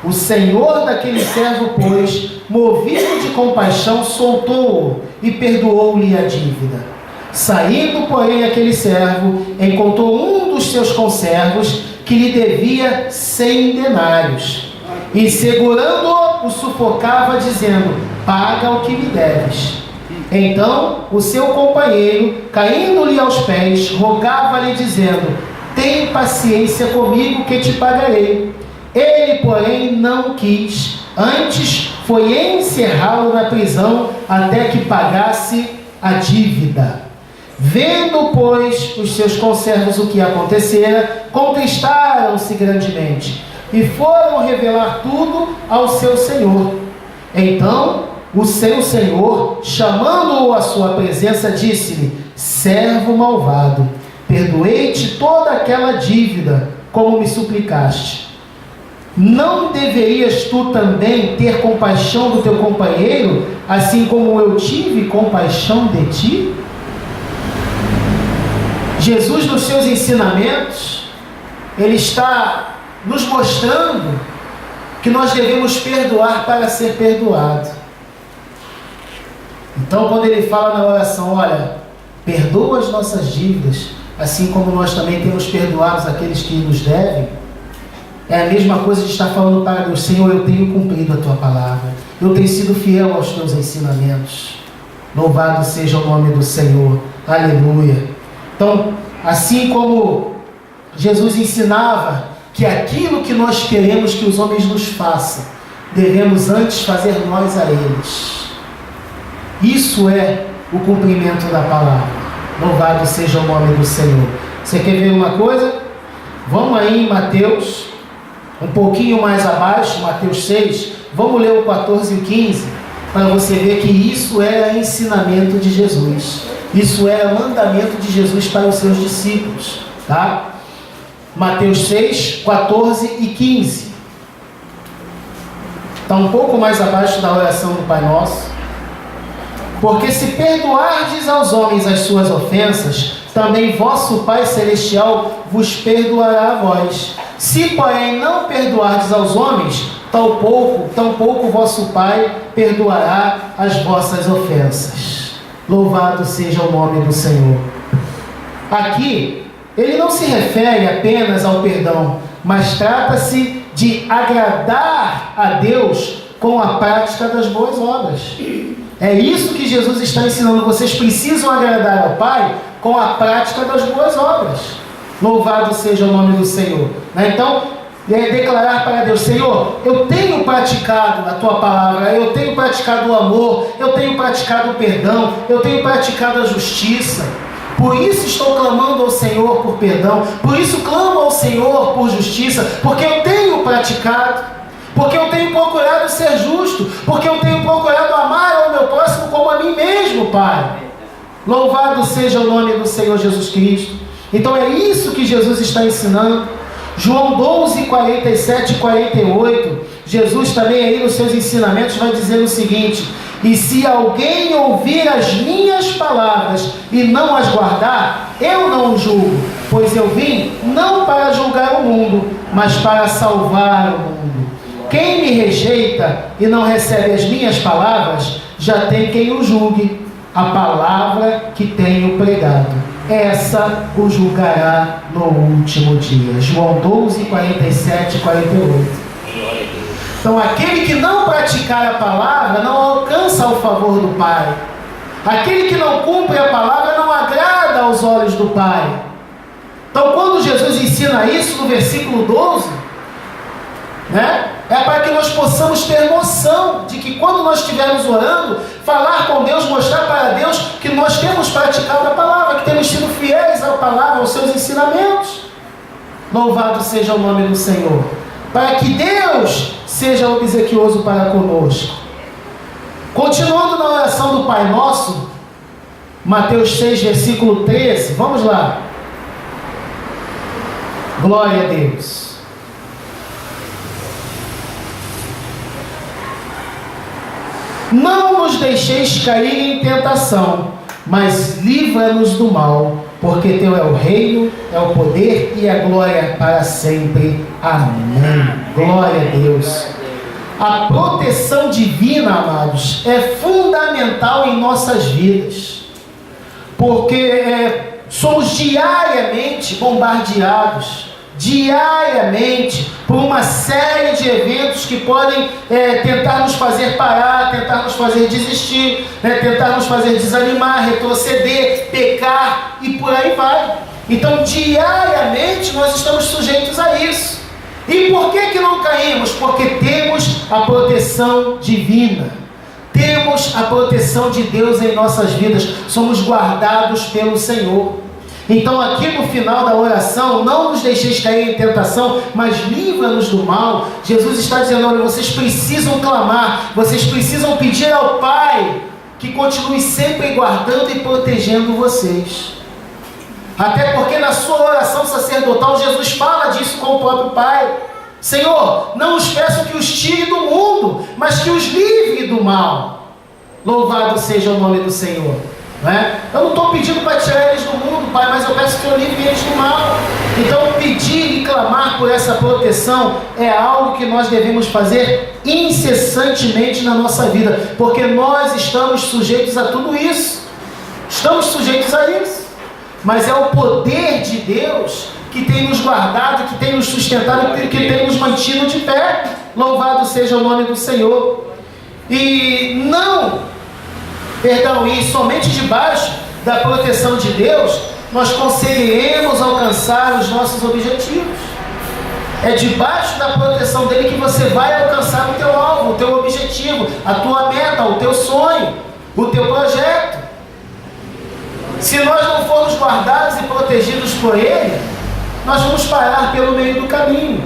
O senhor daquele servo, pois, movido de compaixão, soltou-o e perdoou-lhe a dívida. Saindo, porém, aquele servo, encontrou um dos seus conservos que lhe devia 100 denários. E, segurando-o, o sufocava, dizendo: paga o que me deves. Então, o seu companheiro, caindo-lhe aos pés, rogava-lhe, dizendo: tem paciência comigo, que te pagarei. Ele, porém, não quis, antes foi encerrá-lo na prisão até que pagasse a dívida. Vendo, pois, os seus conservos o que acontecera, contristaram-se grandemente e foram revelar tudo ao seu senhor. Então, o seu senhor, chamando-o à sua presença, disse-lhe: servo malvado, perdoei-te toda aquela dívida, como me suplicaste. Não deverias tu também ter compaixão do teu companheiro, assim como eu tive compaixão de ti? Jesus, nos seus ensinamentos, Ele está nos mostrando que nós devemos perdoar para ser perdoado. Então, quando Ele fala na oração: olha, perdoa as nossas dívidas, assim como nós também temos perdoado aqueles que nos devem, é a mesma coisa de estar falando para Deus: Senhor, eu tenho cumprido a Tua palavra, eu tenho sido fiel aos Teus ensinamentos. Louvado seja o nome do Senhor. Aleluia. Então, assim como Jesus ensinava que aquilo que nós queremos que os homens nos façam, devemos antes fazer nós a eles. Isso é o cumprimento da palavra. Louvado seja o nome do Senhor. Você quer ver uma coisa? Vamos aí em Mateus, um pouquinho mais abaixo, Mateus 6, vamos ler o 14 e o 15, para você ver que isso era ensinamento de Jesus. Isso era mandamento de Jesus para os seus discípulos, tá? Mateus 6, 14 e 15. Está um pouco mais abaixo da oração do Pai Nosso. Porque se perdoardes aos homens as suas ofensas, também vosso Pai Celestial vos perdoará a vós. Se, porém, não perdoardes aos homens, tampouco vosso Pai perdoará as vossas ofensas. Louvado seja o nome do Senhor. Aqui, ele não se refere apenas ao perdão, mas trata-se de agradar a Deus com a prática das boas obras. É isso que Jesus está ensinando. Vocês precisam agradar ao Pai com a prática das boas obras. Louvado seja o nome do Senhor. Então, declarar para Deus: Senhor, eu tenho praticado a Tua palavra, eu tenho praticado o amor, eu tenho praticado o perdão, eu tenho praticado a justiça. Por isso estou clamando ao Senhor por perdão, por isso clamo ao Senhor por justiça, porque eu tenho praticado, porque eu tenho procurado ser justo, porque eu tenho procurado amar ao meu próximo como a mim mesmo, Pai. Louvado seja o nome do Senhor Jesus Cristo. Então é isso que Jesus está ensinando. João 12, 47 e 48, Jesus também aí nos seus ensinamentos vai dizer o seguinte: e se alguém ouvir as minhas palavras e não as guardar, eu não o julgo, pois eu vim não para julgar o mundo, mas para salvar o mundo. Quem me rejeita e não recebe as minhas palavras, já tem quem o julgue. A palavra que tenho pregado, essa o julgará no último dia. João 12, 47 e 48. Então aquele que não praticar a palavra não alcança o favor do Pai. Aquele que não cumpre a palavra não agrada aos olhos do Pai. Então quando Jesus ensina isso no versículo 12, é para que nós possamos ter noção de que quando nós estivermos orando, falar com Deus, mostrar para Deus que nós temos praticado a palavra, que temos sido fiéis à palavra, aos seus ensinamentos. Louvado seja o nome do Senhor. Para que Deus seja obsequioso para conosco. Continuando na oração do Pai Nosso, Mateus 6, versículo 13, vamos lá. Glória a Deus. Não nos deixeis cair em tentação, mas livra-nos do mal, porque Teu é o reino, é o poder e a glória para sempre. Amém. Glória a Deus. A proteção divina, amados, é fundamental em nossas vidas, porque somos diariamente bombardeados, diariamente, por uma série de eventos que podem tentar nos fazer parar, tentar nos fazer desistir, tentar nos fazer desanimar, retroceder, pecar e por aí vai. Então diariamente nós estamos sujeitos a isso. E por que não caímos? Porque temos a proteção divina, temos a proteção de Deus em nossas vidas, somos guardados pelo Senhor. Então aqui no final da oração, não nos deixeis cair em tentação, mas livra-nos do mal. Jesus está dizendo: olha, vocês precisam clamar, vocês precisam pedir ao Pai que continue sempre guardando e protegendo vocês. Até porque na sua oração sacerdotal, Jesus fala disso com o próprio Pai. Senhor, não os peço que os tire do mundo, mas que os livre do mal. Louvado seja o nome do Senhor. Eu não estou pedindo para tirar eles do mundo, Pai, mas eu peço que eu livre eles do mal. Então pedir e clamar por essa proteção é algo que nós devemos fazer incessantemente na nossa vida, porque nós estamos sujeitos a tudo isso, estamos sujeitos a isso, mas é o poder de Deus que tem nos guardado, que tem nos sustentado, que tem nos mantido de pé. Louvado seja o nome do Senhor. E somente debaixo da proteção de Deus, nós conseguiremos alcançar os nossos objetivos. É debaixo da proteção dele que você vai alcançar o teu alvo, o teu objetivo, a tua meta, o teu sonho, o teu projeto. Se nós não formos guardados e protegidos por ele, nós vamos parar pelo meio do caminho.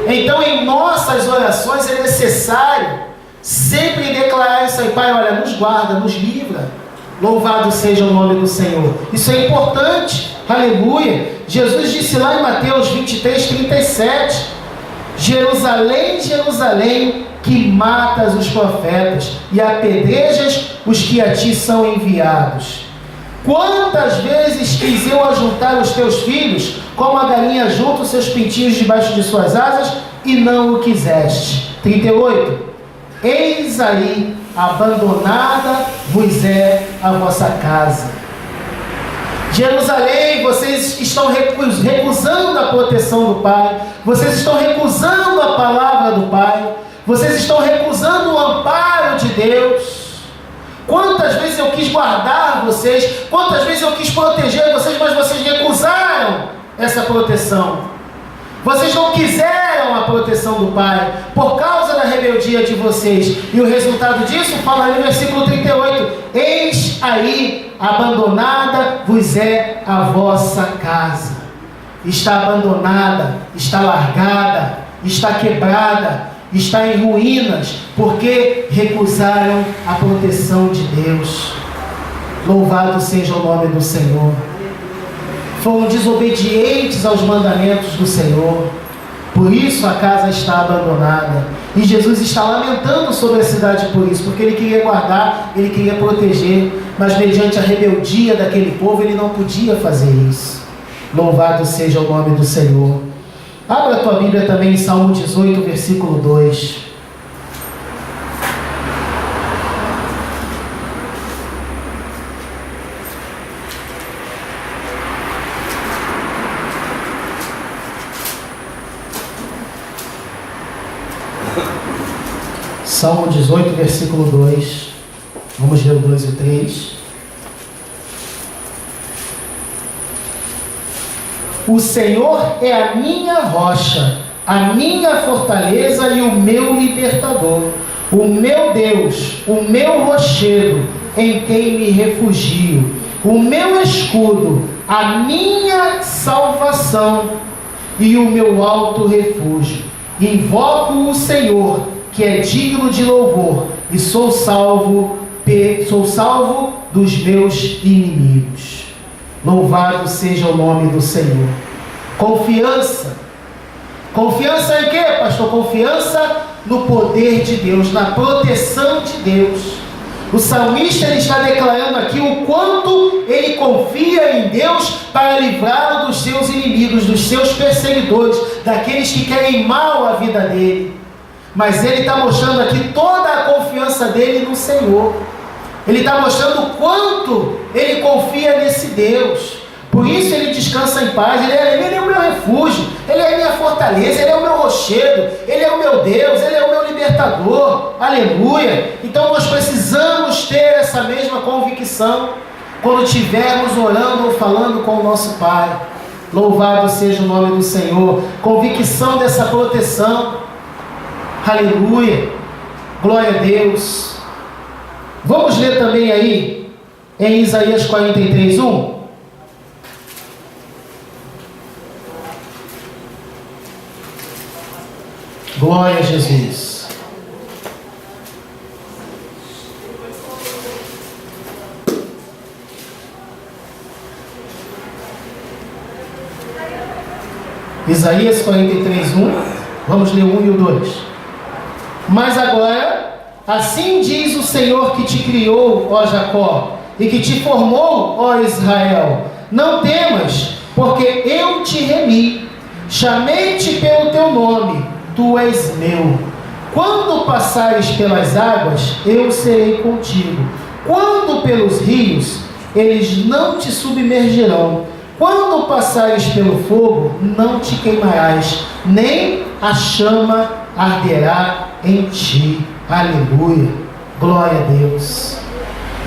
Então em nossas orações é necessário sempre declarar isso aí: Pai, olha, nos guarda, nos livra. Louvado seja o nome do Senhor. Isso é importante. Aleluia. Jesus disse lá em Mateus 23, 37: Jerusalém, Jerusalém, que matas os profetas e apedrejas os que a ti são enviados. Quantas vezes quis eu ajuntar os teus filhos, como a galinha junta os seus pintinhos debaixo de suas asas, e não o quiseste. 38. Eis aí, abandonada vos é a vossa casa. Jerusalém, vocês estão recusando a proteção do Pai, vocês estão recusando a palavra do Pai, vocês estão recusando o amparo de Deus. Quantas vezes eu quis guardar vocês, quantas vezes eu quis proteger vocês, mas vocês recusaram essa proteção. Vocês não quiseram a proteção do Pai por causa da rebeldia de vocês. E o resultado disso fala no versículo 38. Eis aí, abandonada vos é a vossa casa. Está abandonada, está largada, está quebrada, está em ruínas, porque recusaram a proteção de Deus. Louvado seja o nome do Senhor. Foram desobedientes aos mandamentos do Senhor. Por isso a casa está abandonada. E Jesus está lamentando sobre a cidade por isso, porque ele queria guardar, ele queria proteger, mas mediante a rebeldia daquele povo, ele não podia fazer isso. Louvado seja o nome do Senhor. Abra a tua Bíblia também em Salmo 18, versículo 2. Salmo 18, versículo 2. Vamos ler o 2 e o 3. O Senhor é a minha rocha, a minha fortaleza e o meu libertador, o meu Deus, o meu rochedo, em quem me refugio, o meu escudo, a minha salvação e o meu alto refúgio. Invoco o Senhor, que é digno de louvor, e sou salvo dos meus inimigos. Louvado seja o nome do Senhor. Confiança. Confiança em quê, pastor? Confiança no poder de Deus, na proteção de Deus. O salmista ele está declarando aqui o quanto ele confia em Deus para livrá-lo dos seus inimigos, dos seus perseguidores, daqueles que querem mal a vida dele. Mas ele está mostrando aqui toda a confiança dele no Senhor. Ele está mostrando o quanto ele confia nesse Deus. Por isso ele descansa em paz. Ele é o meu refúgio, ele é a minha fortaleza, ele é o meu rochedo, ele é o meu Deus, ele é o meu libertador. Aleluia! Então nós precisamos ter essa mesma convicção quando estivermos orando ou falando com o nosso Pai. Louvado seja o nome do Senhor. Convicção dessa proteção. Aleluia, glória a Deus. Vamos ler também aí em Isaías 43, 1. Glória a Jesus. Isaías 43, 1. Vamos ler o 1 e o 2. Mas agora, assim diz o Senhor que te criou, ó Jacó, e que te formou, ó Israel: não temas, porque eu te remi, chamei-te pelo teu nome, tu és meu. Quando passares pelas águas, eu serei contigo. Quando pelos rios, eles não te submergirão. Quando passares pelo fogo, não te queimarás, nem a chama arderá em ti. Aleluia, glória a Deus.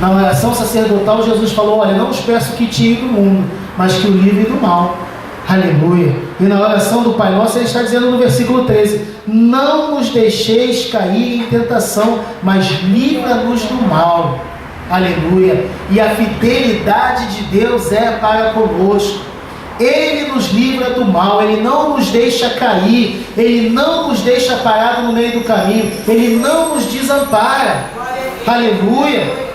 Na oração sacerdotal, Jesus falou: olha, não os peço que tire do mundo, mas que o livre do mal. Aleluia. E na oração do Pai Nosso, ele está dizendo no versículo 13: não nos deixeis cair em tentação, mas livra-nos do mal. Aleluia. E a fidelidade de Deus é para conosco. Ele nos livra do mal, Ele não nos deixa cair, Ele não nos deixa parado no meio do caminho, Ele não nos desampara. Aleluia.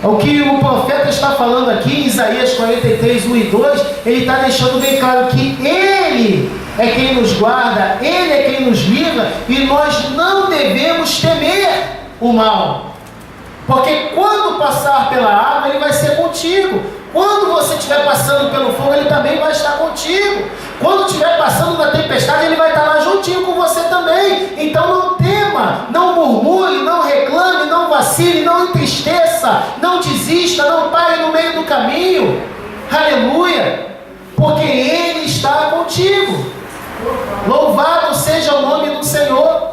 O que o profeta está falando aqui em Isaías 43, 1 e 2, ele está deixando bem claro que Ele é quem nos guarda, Ele é quem nos livra, e nós não devemos temer o mal. Porque quando passar pela água, Ele vai ser contigo. Quando você estiver passando pelo fogo, Ele também vai estar contigo. Quando estiver passando na tempestade, Ele vai estar lá juntinho com você também. Então não tema, não murmure, não reclame, não vacile, não entristeça, não desista, não pare no meio do caminho. Aleluia! Porque Ele está contigo. Louvado seja o nome do Senhor.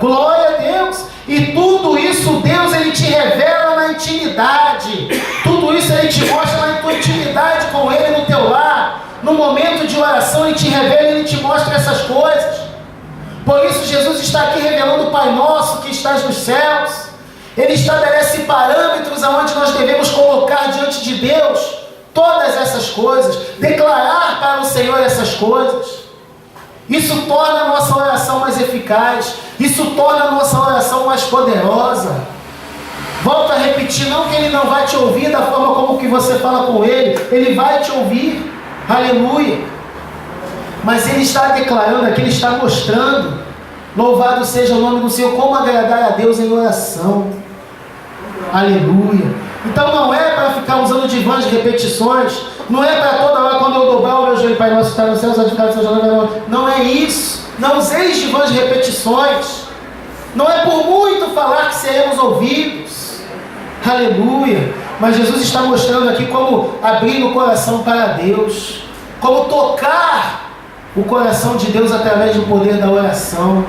Glória a Deus. E tudo isso Deus Ele te revela na intimidade. Tudo isso Ele te mostra na tua intimidade com Ele no teu lar, No momento de oração, Ele te revela, Ele te mostra essas coisas. Por isso Jesus está aqui revelando o Pai Nosso que estás nos céus. Ele estabelece parâmetros aonde nós devemos colocar diante de Deus todas essas coisas, declarar para o Senhor essas coisas. Isso torna a nossa oração mais eficaz, isso torna a nossa oração mais poderosa. Volto a repetir, não que Ele não vai te ouvir da forma como que você fala com Ele, Ele vai te ouvir, aleluia. Mas Ele está declarando aqui, Ele está mostrando, louvado seja o nome do Senhor, como agradar a Deus em oração, aleluia. Então não é para ficar usando de vãs repetições, não é para toda hora quando eu dobrar o meu joelho, Pai Nosso que está no céu, santificado seja o nome do Senhor. Não é isso, não useis de vãs repetições, não é por muito falar que seremos ouvidos, aleluia. Mas Jesus está mostrando aqui como abrir o coração para Deus, como tocar o coração de Deus através do poder da oração.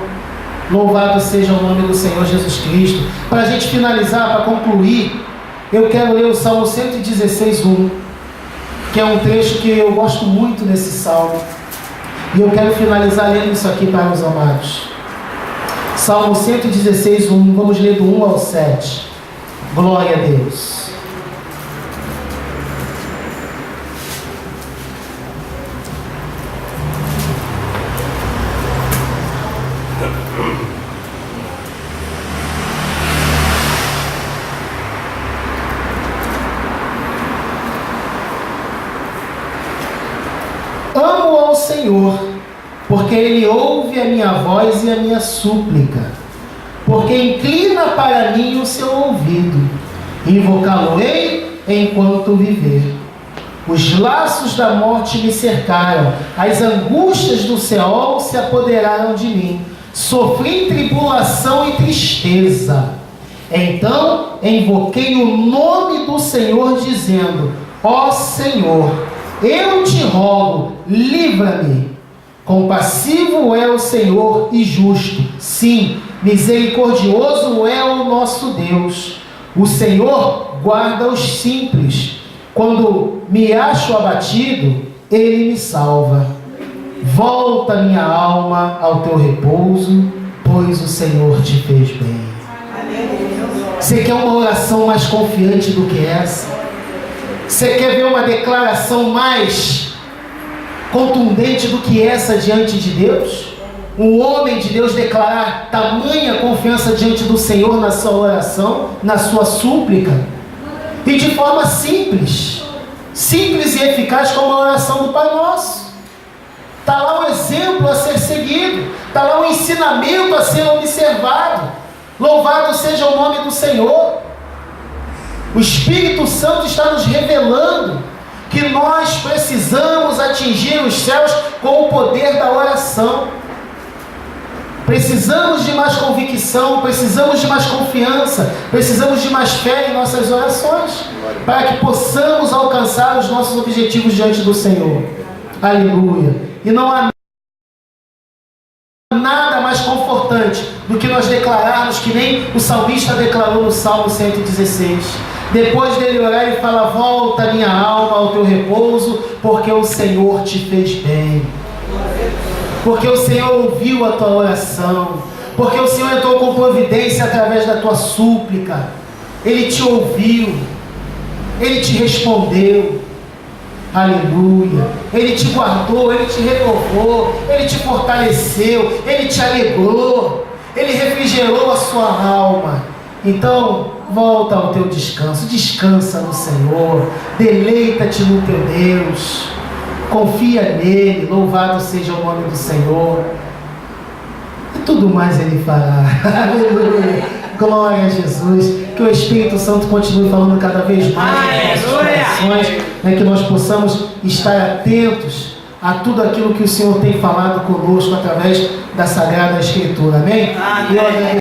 Louvado seja o nome do Senhor Jesus Cristo. Para a gente finalizar, para concluir, eu quero ler o Salmo 116:1, que é um trecho que eu gosto muito desse salmo, e eu quero finalizar lendo isso aqui para os amados. Salmo 116:1, vamos ler do 1 ao 7. Glória a Deus. Amo ao Senhor, porque Ele ouve a minha voz e a minha súplica, porque inclina para mim o seu ouvido. Invocá-lo-ei enquanto viver. Os laços da morte me cercaram, as angústias do Seol se apoderaram de mim. Sofri tribulação e tristeza. Então invoquei o nome do Senhor, dizendo: ó Senhor, eu te rogo, livra-me. Compassivo é o Senhor e justo. Sim, misericordioso é o nosso Deus. O Senhor guarda os simples. Quando me acho abatido, Ele me salva. Volta minha alma ao teu repouso, pois o Senhor te fez bem. Você quer uma oração mais confiante do que essa? Você quer ver uma declaração mais contundente do que essa diante de Deus? Um homem de Deus declarar tamanha confiança diante do Senhor na sua oração, na sua súplica, e de forma simples e eficaz, como a oração do Pai Nosso. Está lá um exemplo a ser seguido, está lá um ensinamento a ser observado. Louvado seja o nome do Senhor. O Espírito Santo está nos revelando que nós precisamos atingir os céus com o poder da oração. Precisamos de mais convicção, precisamos de mais confiança, precisamos de mais fé em nossas orações, para que possamos alcançar os nossos objetivos diante do Senhor. Aleluia. E não há nada mais confortante do que nós declararmos, que nem o salmista declarou no Salmo 116. Depois dele orar, ele fala: volta minha alma ao teu repouso, porque o Senhor te fez bem. Porque o Senhor ouviu a tua oração, porque o Senhor entrou com providência através da tua súplica. Ele te ouviu, Ele te respondeu, aleluia. Ele te guardou, Ele te renovou, Ele te fortaleceu, Ele te alegrou, Ele refrigerou a sua alma. Então, volta ao teu descanso, descansa no Senhor, deleita-te no teu Deus, confia nele, louvado seja o nome do Senhor, e tudo mais Ele fará. Aleluia, glória a Jesus. Que o Espírito Santo continue falando cada vez mais nos nossos corações, que nós possamos estar atentos a tudo aquilo que o Senhor tem falado conosco através da Sagrada Escritura. Amém? Amém.